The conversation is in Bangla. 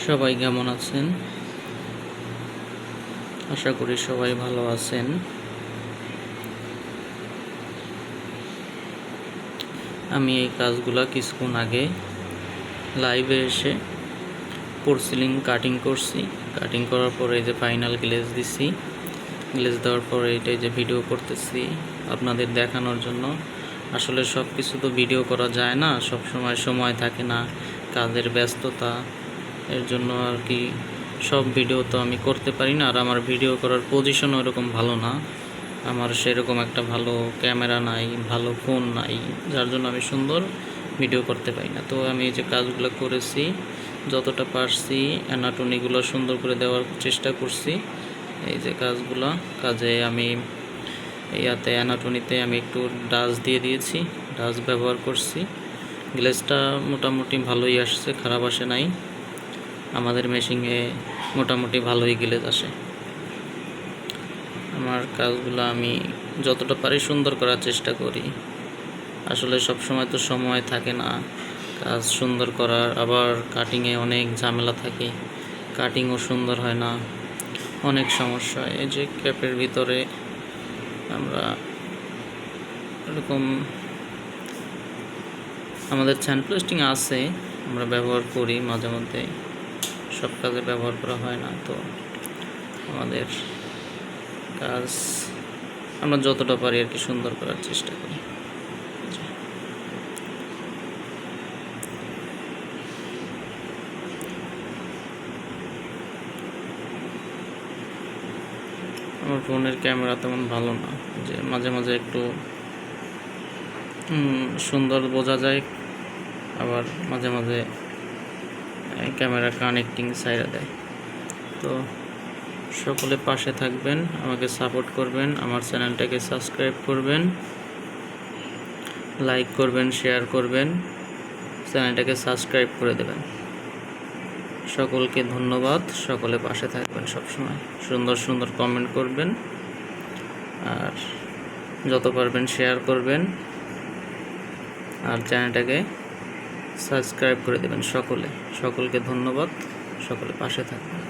সবাই কেমন আছেন? আশা করি সবাই ভালো আছেন। আমি এই কাজগুলা কিছুক্ষণ আগে লাইভে এসে পোর্সিলিং কাটিং করছি। কাটিং করার পরে এই যে ফাইনাল গ্লেজ দিছি। গ্লেজ দেওয়ার পরে এটাই যে ভিডিও করতেছি আপনাদের দেখানোর জন্য। আসলে সব কিছু তো ভিডিও করা যায় না, সব সময় থাকে না, কাজের ব্যস্ততা, এর জন্য আর কি সব ভিডিও তো আমি করতে পারি না। আর আমার ভিডিও করার পজিশন ওরকম ভালো না, আমার সেরকম একটা ভালো ক্যামেরা নাই, ভালো ফোন নাই, যার জন্য আমি সুন্দর ভিডিও করতে পারি না। তো আমি এই যে কাজগুলো করেছি, যতটা পারছি অ্যানাটমিগুলো সুন্দর করে দেওয়ার চেষ্টা করছি। এই যে কাজে আমি ইয়াতে অ্যানাটমিতে আমি একটু ডাস্ট দিয়ে দিয়েছি, ডাস্ট ব্যবহার করছি। গ্লেজটা মোটামুটি ভালোই আসছে, খারাপ আসে নাই। আমাদের মেশিনে মোটামুটি ভালোই গ্লেজ আসে। আমার কাজগুলো আমি যতটা পারি সুন্দর করার চেষ্টা করি। আসলে সব সময় তো সময় থাকে না কাজ সুন্দর করার, আবার কাটিংয়ে অনেক ঝামেলা থাকে, কাটিংও সুন্দর হয় না, অনেক সমস্যা। এই যে ক্যাপের ভিতরে আমরা এরকম আমাদের স্যান্ডপ্লাস্টিং আছে, আমরা ব্যবহার করি মাঝে মধ্যে, সব কাজে ব্যবহার করা হয় না। তো আমাদের কাজ আমরা যতটা পারি আর কি সুন্দর করার চেষ্টা করি। আমার ফোনের ক্যামেরা তেমন ভালো না, যে মাঝে মাঝে একটু সুন্দর বোঝা যায়, আবার মাঝে মাঝে ক্যামেরা কানেক্টিং সাইডে দেয়। তো সকলে পাশে থাকবেন, আমাকে সাপোর্ট করবেন, আমার চ্যানেলটাকে সাবস্ক্রাইব করবেন, লাইক করবেন, শেয়ার করবেন, চ্যানেলটাকে সাবস্ক্রাইব করে দেবেন। সকলকে ধন্যবাদ, সকলে পাশে থাকবেন সবসময়, সুন্দর সুন্দর কমেন্ট করবেন, আর যত পারবেন শেয়ার করবেন, আর চ্যানেলটাকে সাবস্ক্রাইব করে দেবেন সকলকে ধন্যবাদ, সকলে পাশে থাকবেন।